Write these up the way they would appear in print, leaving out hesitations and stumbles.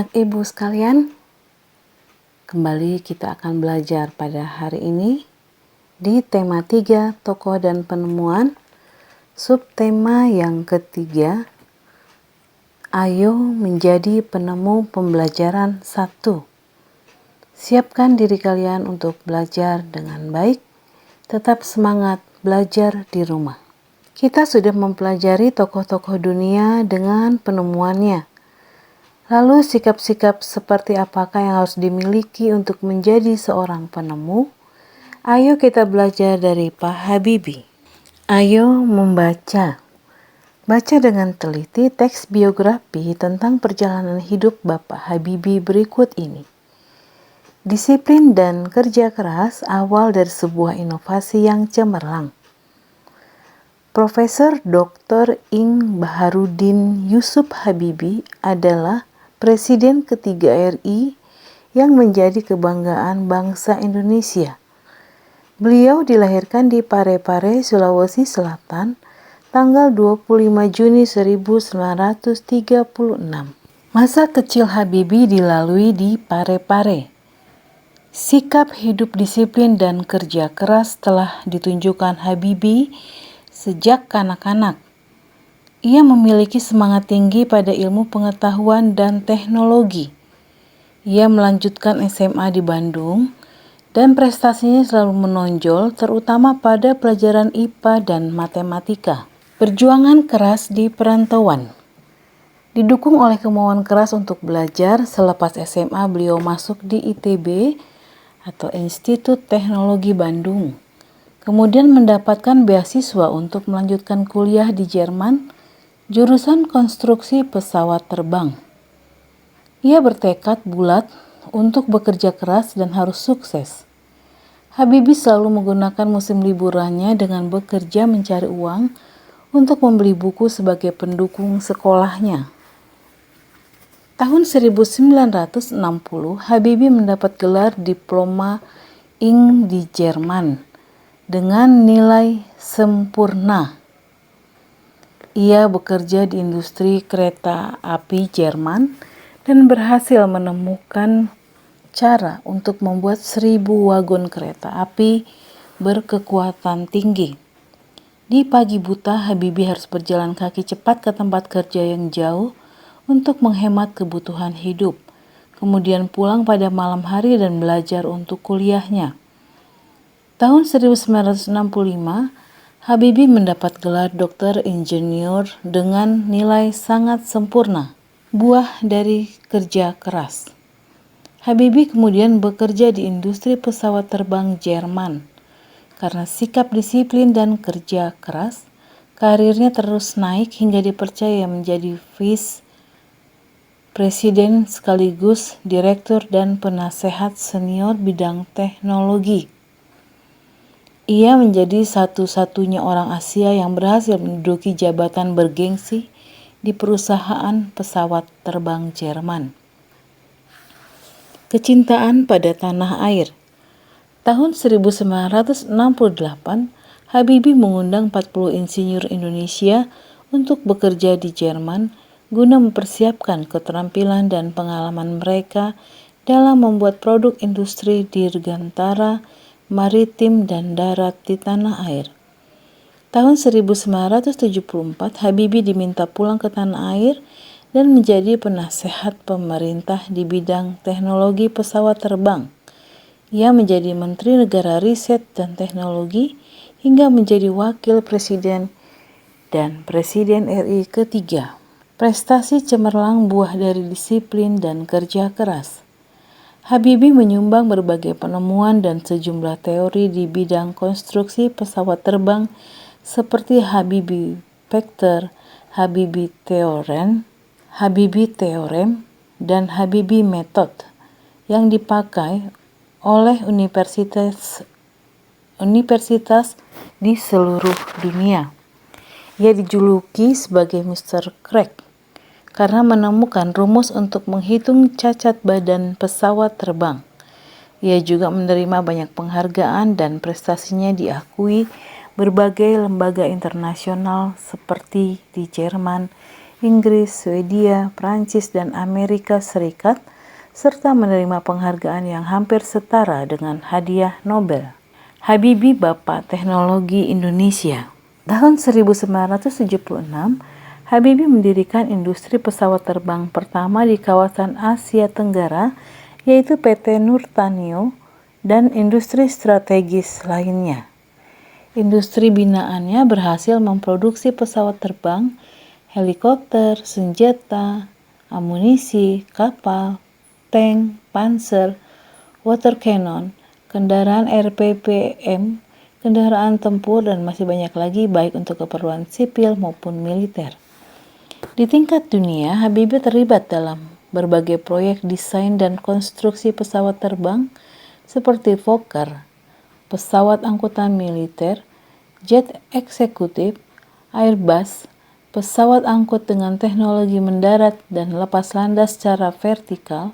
Bapak Ibu sekalian, kembali kita akan belajar pada hari ini di tema 3 tokoh dan penemuan, subtema yang ketiga, ayo menjadi penemu pembelajaran 1. Siapkan diri kalian untuk belajar dengan baik, tetap semangat belajar di rumah. Kita sudah mempelajari tokoh-tokoh dunia dengan penemuannya. Lalu sikap-sikap seperti apakah yang harus dimiliki untuk menjadi seorang penemu? Ayo kita belajar dari Pak Habibie. Ayo membaca. Baca dengan teliti teks biografi tentang perjalanan hidup Bapak Habibie berikut ini. Disiplin dan kerja keras awal dari sebuah inovasi yang cemerlang. Profesor Dr. Ing Baharudin Yusuf Habibie adalah Presiden ketiga RI yang menjadi kebanggaan bangsa Indonesia. Beliau dilahirkan di Parepare, Sulawesi Selatan, tanggal 25 Juni 1936. Masa kecil Habibie dilalui di Parepare. Sikap hidup disiplin dan kerja keras telah ditunjukkan Habibie sejak kanak-kanak. Ia memiliki semangat tinggi pada ilmu pengetahuan dan teknologi. Ia melanjutkan SMA di Bandung dan prestasinya selalu menonjol terutama pada pelajaran IPA dan matematika. Perjuangan keras di perantauan. Didukung oleh kemauan keras untuk belajar, selepas SMA beliau masuk di ITB atau Institut Teknologi Bandung. Kemudian mendapatkan beasiswa untuk melanjutkan kuliah di Jerman, jurusan konstruksi pesawat terbang. Ia bertekad bulat untuk bekerja keras dan harus sukses. Habibie selalu menggunakan musim liburannya dengan bekerja mencari uang untuk membeli buku sebagai pendukung sekolahnya. Tahun 1960, Habibie mendapat gelar diploma Ing di Jerman dengan nilai sempurna. Ia bekerja di industri kereta api Jerman dan berhasil menemukan cara untuk membuat 1000 wagon kereta api berkekuatan tinggi. Di pagi buta, Habibie harus berjalan kaki cepat ke tempat kerja yang jauh untuk menghemat kebutuhan hidup. Kemudian pulang pada malam hari dan belajar untuk kuliahnya. Tahun 1965, Habibie mendapat gelar doktor insinyur dengan nilai sangat sempurna, buah dari kerja keras. Habibie kemudian bekerja di industri pesawat terbang Jerman. Karena sikap disiplin dan kerja keras, karirnya terus naik hingga dipercaya menjadi vice presiden sekaligus direktur dan penasehat senior bidang teknologi. Ia menjadi satu-satunya orang Asia yang berhasil menduduki jabatan bergengsi di perusahaan pesawat terbang Jerman. Kecintaan pada tanah air. Tahun 1968, Habibie mengundang 40 insinyur Indonesia untuk bekerja di Jerman guna mempersiapkan keterampilan dan pengalaman mereka dalam membuat produk industri dirgantara, maritim dan darat di tanah air. Tahun 1974, Habibie diminta pulang ke tanah air dan menjadi penasehat pemerintah di bidang teknologi pesawat terbang. Ia menjadi Menteri Negara Riset dan Teknologi hingga menjadi Wakil Presiden dan Presiden RI ketiga. Prestasi cemerlang buah dari disiplin dan kerja keras. Habibie menyumbang berbagai penemuan dan sejumlah teori di bidang konstruksi pesawat terbang seperti Habibie Vector, Habibie Theorem, dan Habibie Method yang dipakai oleh universitas di seluruh dunia. Ia dijuluki sebagai Mr. Crack karena menemukan rumus untuk menghitung cacat badan pesawat terbang. Ia juga menerima banyak penghargaan dan prestasinya diakui berbagai lembaga internasional seperti di Jerman, Inggris, Swedia, Prancis, dan Amerika Serikat, serta menerima penghargaan yang hampir setara dengan hadiah Nobel. Habibie Bapak Teknologi Indonesia. Tahun 1976, Habibie mendirikan industri pesawat terbang pertama di kawasan Asia Tenggara, yaitu PT Nurtanio dan industri strategis lainnya. Industri binaannya berhasil memproduksi pesawat terbang, helikopter, senjata, amunisi, kapal, tank, panser, water cannon, kendaraan RPPM, kendaraan tempur, dan masih banyak lagi baik untuk keperluan sipil maupun militer. Di tingkat dunia, Habibie terlibat dalam berbagai proyek desain dan konstruksi pesawat terbang seperti Fokker, pesawat angkutan militer, jet eksekutif, Airbus, pesawat angkut dengan teknologi mendarat dan lepas landas secara vertikal,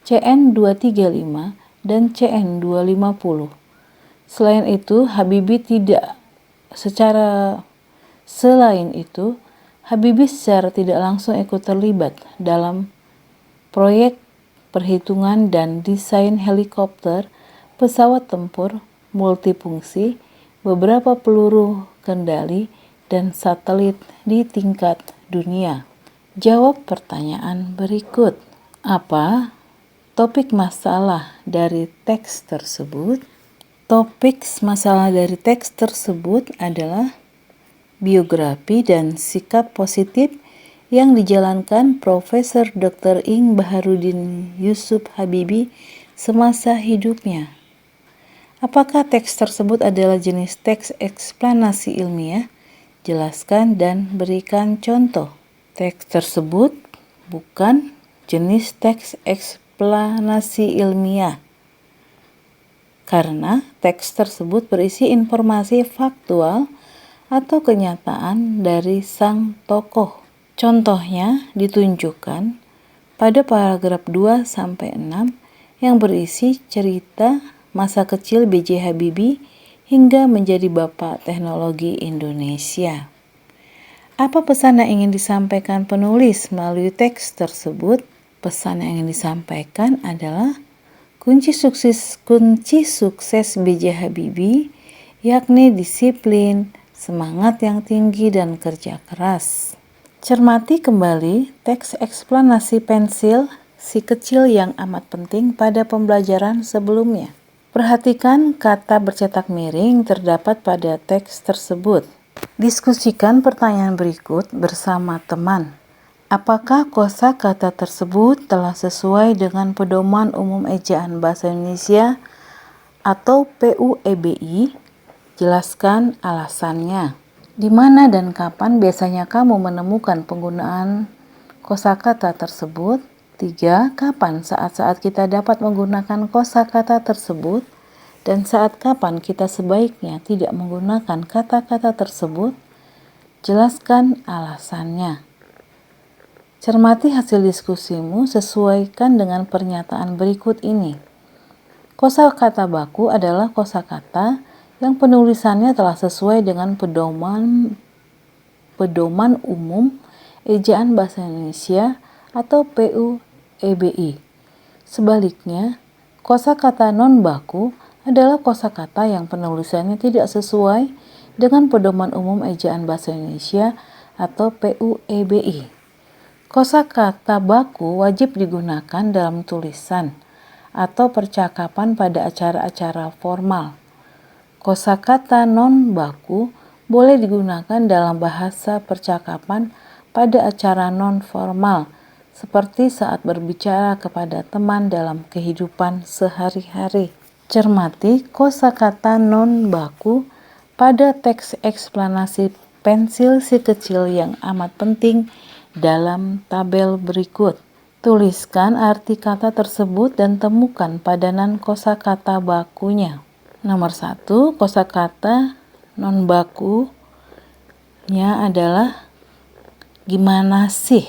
CN-235 dan CN-250. Selain itu, Habibie secara tidak langsung ikut terlibat dalam proyek perhitungan dan desain helikopter, pesawat tempur, multifungsi, beberapa peluru kendali, dan satelit di tingkat dunia. Jawab pertanyaan berikut. Apa topik masalah dari teks tersebut? Topik masalah dari teks tersebut adalah biografi dan sikap positif yang dijalankan Profesor Dr. Ing Baharudin Yusuf Habibie semasa hidupnya. Apakah teks tersebut adalah jenis teks eksplanasi ilmiah? Jelaskan dan berikan contoh. Teks tersebut bukan jenis teks eksplanasi ilmiah, karena teks tersebut berisi informasi faktual atau kenyataan dari sang tokoh. Contohnya ditunjukkan pada paragraf 2-6 yang berisi cerita masa kecil B.J. Habibie hingga menjadi Bapak Teknologi Indonesia. Apa pesan yang ingin disampaikan penulis melalui teks tersebut? Pesan yang ingin disampaikan adalah kunci sukses B.J. Habibie yakni disiplin, semangat yang tinggi, dan kerja keras. Cermati kembali teks eksplanasi pensil si kecil yang amat penting pada pembelajaran sebelumnya. Perhatikan kata bercetak miring terdapat pada teks tersebut. Diskusikan pertanyaan berikut bersama teman. Apakah kosakata tersebut telah sesuai dengan Pedoman Umum Ejaan Bahasa Indonesia atau PUEBI? Jelaskan alasannya. Di mana dan kapan biasanya kamu menemukan penggunaan kosakata tersebut? 3. Kapan saat-saat kita dapat menggunakan kosakata tersebut? Dan saat kapan kita sebaiknya tidak menggunakan kata-kata tersebut? Jelaskan alasannya. Cermati hasil diskusimu, sesuaikan dengan pernyataan berikut ini. Kosakata baku adalah kosakata yang penulisannya telah sesuai dengan Pedoman Umum Ejaan Bahasa Indonesia atau PUEBI. Sebaliknya, kosakata non baku adalah kosakata yang penulisannya tidak sesuai dengan Pedoman Umum Ejaan Bahasa Indonesia atau PUEBI. Kosakata baku wajib digunakan dalam tulisan atau percakapan pada acara-acara formal. Kosakata non baku boleh digunakan dalam bahasa percakapan pada acara non formal, seperti saat berbicara kepada teman dalam kehidupan sehari-hari. Cermati kosakata non baku pada teks eksplanasi pensil si kecil yang amat penting dalam tabel berikut. Tuliskan arti kata tersebut dan temukan padanan kosakata bakunya. Nomor 1, kosakata non bakunya adalah gimana sih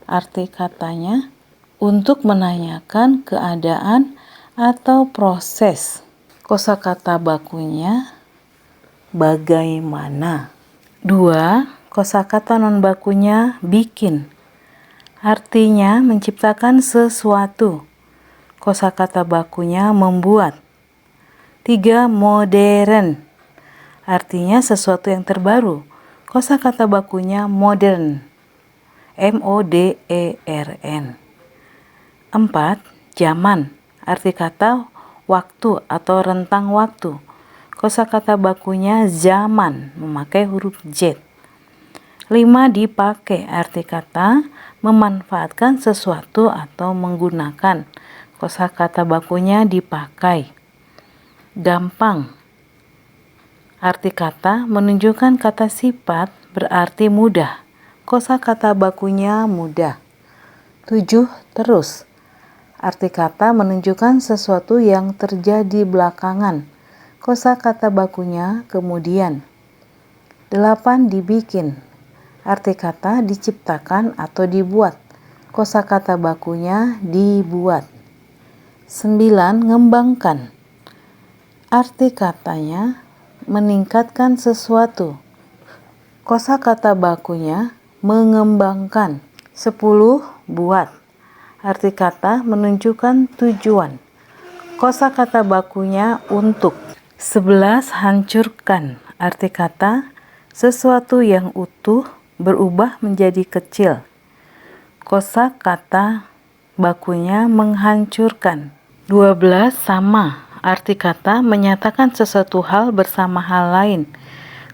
arti katanya? Untuk menanyakan keadaan atau proses. Kosakata bakunya bagaimana? 2, Kosakata non bakunya bikin, artinya menciptakan sesuatu. Kosakata bakunya membuat. 3. Modern, artinya sesuatu yang terbaru. Kosakata bakunya modern, M-O-D-E-R-N. 4. Zaman, arti kata waktu atau rentang waktu. Kosakata bakunya zaman, memakai huruf Z. 5. Dipakai, arti kata memanfaatkan sesuatu atau menggunakan. Kosakata bakunya dipakai. Gampang, arti kata menunjukkan kata sifat berarti mudah. Kosakata bakunya mudah. 7. Terus, arti kata menunjukkan sesuatu yang terjadi belakangan. Kosakata bakunya kemudian. 8. Dibikin, arti kata diciptakan atau dibuat. Kosakata bakunya dibuat. 9. Ngembangkan, arti katanya meningkatkan sesuatu. Kosakata bakunya mengembangkan. 10. Buat, arti kata menunjukkan tujuan. Kosakata bakunya untuk. 11. Hancurkan, arti kata sesuatu yang utuh berubah menjadi kecil. Kosakata bakunya menghancurkan. 12. Sama, arti kata menyatakan sesuatu hal bersama hal lain.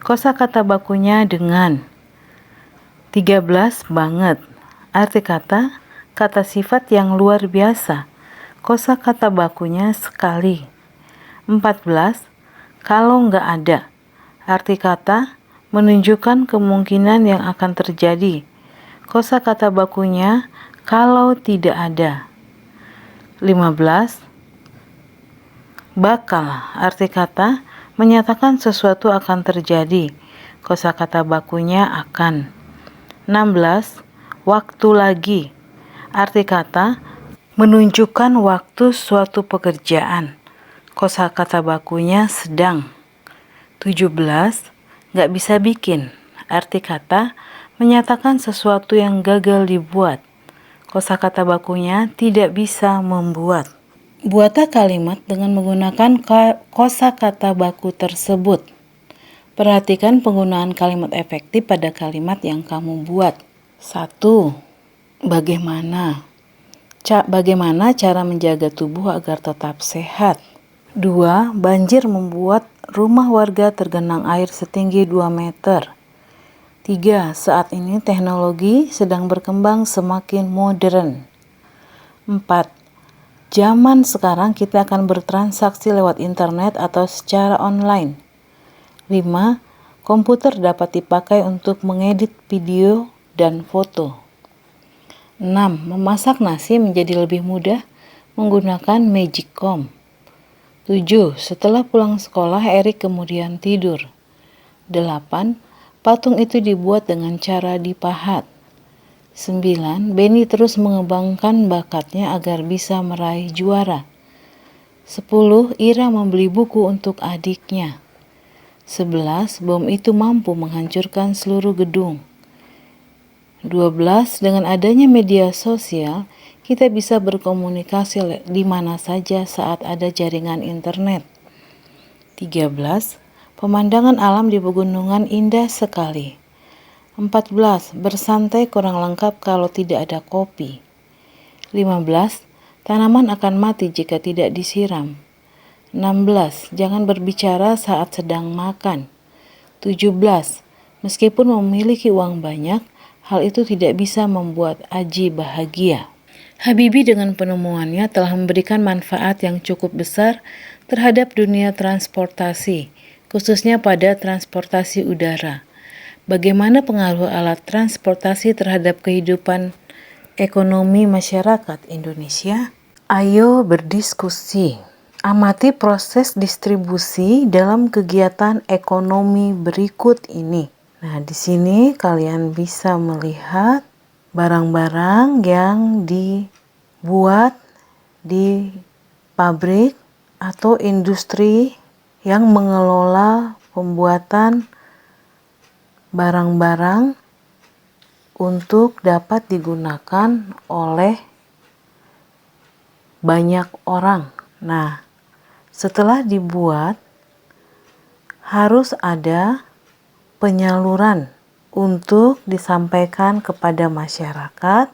Kosakata bakunya dengan. 13. Banget, arti kata sifat yang luar biasa. Kosakata bakunya sekali. 14. Kalau nggak ada, arti kata menunjukkan kemungkinan yang akan terjadi. Kosakata bakunya kalau tidak ada. 15. Bakal, arti kata menyatakan sesuatu akan terjadi. Kosakata bakunya akan. 16. Waktu lagi, arti kata menunjukkan waktu suatu pekerjaan. Kosakata bakunya sedang. 17. Nggak bisa bikin, arti kata menyatakan sesuatu yang gagal dibuat. Kosakata bakunya tidak bisa membuat. Buatlah kalimat dengan menggunakan kosakata baku tersebut. Perhatikan penggunaan kalimat efektif pada kalimat yang kamu buat. 1. Bagaimana cara menjaga tubuh agar tetap sehat? 2. Banjir membuat rumah warga tergenang air setinggi 2 meter. 3. Saat ini teknologi sedang berkembang semakin modern. 4. Zaman sekarang kita akan bertransaksi lewat internet atau secara online. 5. Komputer dapat dipakai untuk mengedit video dan foto. 6. Memasak nasi menjadi lebih mudah menggunakan Magicom. 7. Setelah pulang sekolah, Erik kemudian tidur. 8. Patung itu dibuat dengan cara dipahat. 9. Benny terus mengembangkan bakatnya agar bisa meraih juara. 10. Ira membeli buku untuk adiknya. 11. Bom itu mampu menghancurkan seluruh gedung. 12. Dengan adanya media sosial, kita bisa berkomunikasi di mana saja saat ada jaringan internet. 13. Pemandangan alam di pegunungan indah sekali. 14. Bersantai kurang lengkap kalau tidak ada kopi. 15. Tanaman akan mati jika tidak disiram. 16. Jangan berbicara saat sedang makan. 17. Meskipun memiliki uang banyak, hal itu tidak bisa membuat Aji bahagia. Habibie dengan penemuannya telah memberikan manfaat yang cukup besar terhadap dunia transportasi, khususnya pada transportasi udara. Bagaimana pengaruh alat transportasi terhadap kehidupan ekonomi masyarakat Indonesia? Ayo berdiskusi. Amati proses distribusi dalam kegiatan ekonomi berikut ini. Nah, di sini kalian bisa melihat barang-barang yang dibuat di pabrik atau industri yang mengelola pembuatan barang-barang untuk dapat digunakan oleh banyak orang. Nah, setelah dibuat, harus ada penyaluran untuk disampaikan kepada masyarakat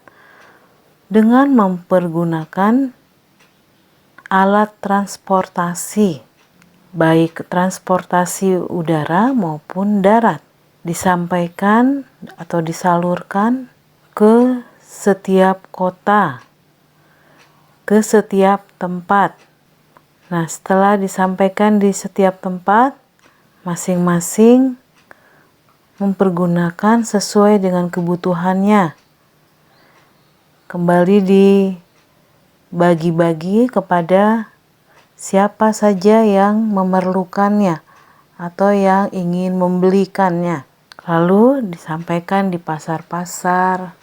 dengan mempergunakan alat transportasi, baik transportasi udara maupun darat, disampaikan atau disalurkan ke setiap kota, ke setiap tempat. Nah, setelah disampaikan di setiap tempat, masing-masing mempergunakan sesuai dengan kebutuhannya. Kembali dibagi-bagi kepada siapa saja yang memerlukannya atau yang ingin membelikannya. Lalu disampaikan di pasar-pasar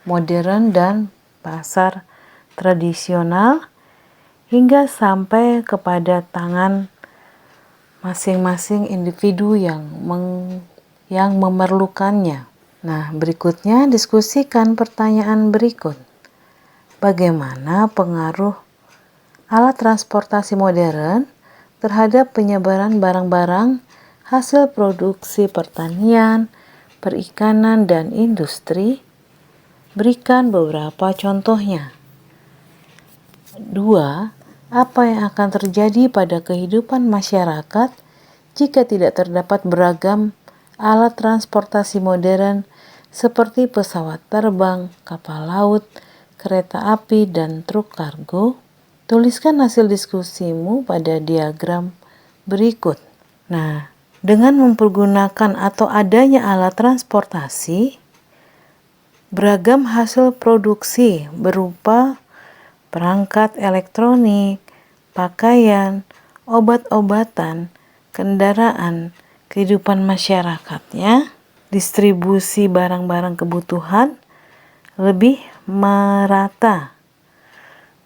modern dan pasar tradisional hingga sampai kepada tangan masing-masing individu yang memerlukannya. Nah, berikutnya diskusikan pertanyaan berikut. Bagaimana pengaruh alat transportasi modern terhadap penyebaran barang-barang hasil produksi pertanian, perikanan, dan industri? Berikan beberapa contohnya. 2. Apa yang akan terjadi pada kehidupan masyarakat jika tidak terdapat beragam alat transportasi modern seperti pesawat terbang, kapal laut, kereta api, dan truk kargo? Tuliskan hasil diskusimu pada diagram berikut. Nah, dengan mempergunakan atau adanya alat transportasi, beragam hasil produksi berupa perangkat elektronik, pakaian, obat-obatan, kendaraan, kehidupan masyarakatnya, distribusi barang-barang kebutuhan lebih merata.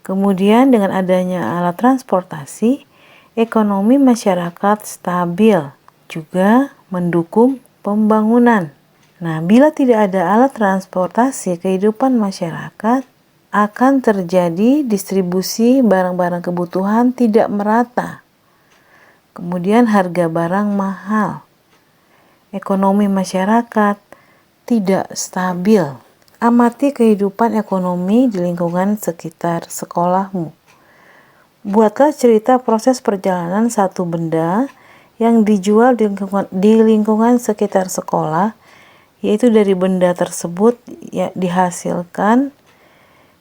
Kemudian dengan adanya alat transportasi, ekonomi masyarakat stabil, juga mendukung pembangunan. Nah, bila tidak ada alat transportasi, kehidupan masyarakat akan terjadi distribusi barang-barang kebutuhan tidak merata. Kemudian harga barang mahal. Ekonomi masyarakat tidak stabil. Amati kehidupan ekonomi di lingkungan sekitar sekolahmu. Buatlah cerita proses perjalanan satu benda yang dijual di lingkungan sekitar sekolah, yaitu dari benda tersebut ya, dihasilkan,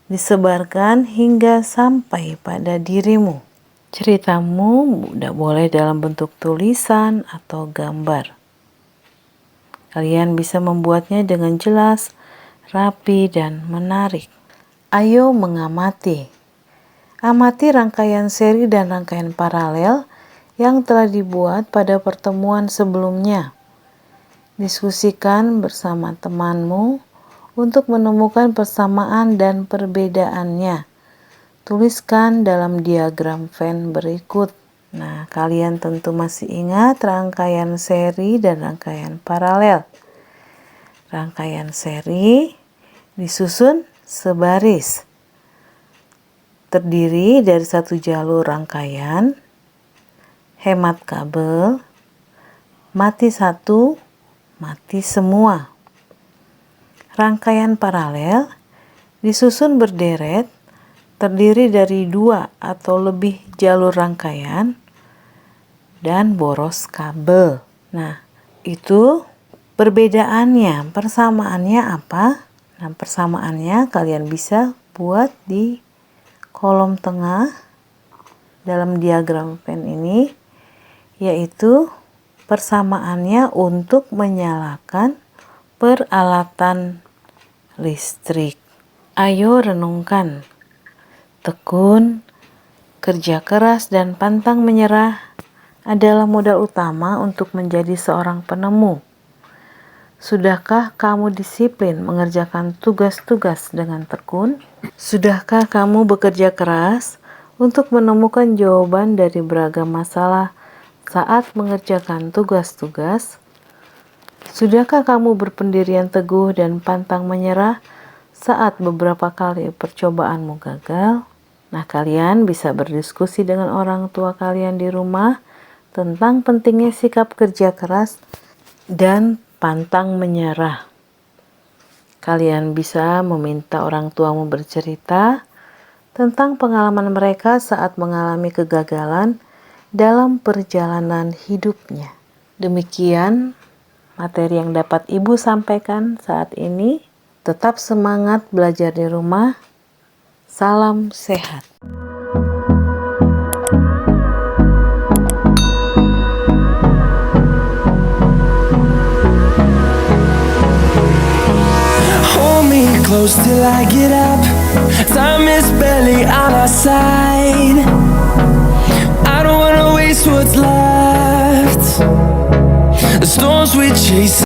disebarkan hingga sampai pada dirimu. Ceritamu tidak boleh dalam bentuk tulisan atau gambar. Kalian bisa membuatnya dengan jelas, rapi, dan menarik. Ayo mengamati. Amati rangkaian seri dan rangkaian paralel yang telah dibuat pada pertemuan sebelumnya. Diskusikan bersama temanmu untuk menemukan persamaan dan perbedaannya. Tuliskan dalam diagram Venn berikut. Nah, kalian tentu masih ingat rangkaian seri dan rangkaian paralel. Rangkaian seri disusun sebaris, terdiri dari satu jalur rangkaian, hemat kabel, mati satu, mati semua. Rangkaian paralel disusun berderet, terdiri dari 2 atau lebih jalur rangkaian dan boros kabel. Nah, itu perbedaannya. Persamaannya apa? Nah, persamaannya kalian bisa buat di kolom tengah dalam diagram Venn ini, yaitu persamaannya untuk menyalakan peralatan listrik. Ayo renungkan. Tekun, kerja keras, dan pantang menyerah adalah modal utama untuk menjadi seorang penemu. Sudahkah kamu disiplin mengerjakan tugas-tugas dengan tekun? Sudahkah kamu bekerja keras untuk menemukan jawaban dari beragam masalah saat mengerjakan tugas-tugas? Sudahkah kamu berpendirian teguh dan pantang menyerah saat beberapa kali percobaanmu gagal? Nah, kalian bisa berdiskusi dengan orang tua kalian di rumah tentang pentingnya sikap kerja keras dan pantang menyerah. Kalian bisa meminta orang tuamu bercerita tentang pengalaman mereka saat mengalami kegagalan dalam perjalanan hidupnya. Demikian materi yang dapat Ibu sampaikan saat ini. Tetap semangat belajar di rumah. Salam sehat. Hold me close till I get up. Time is barely on our side. I don't wanna waste what's left. The storms we chase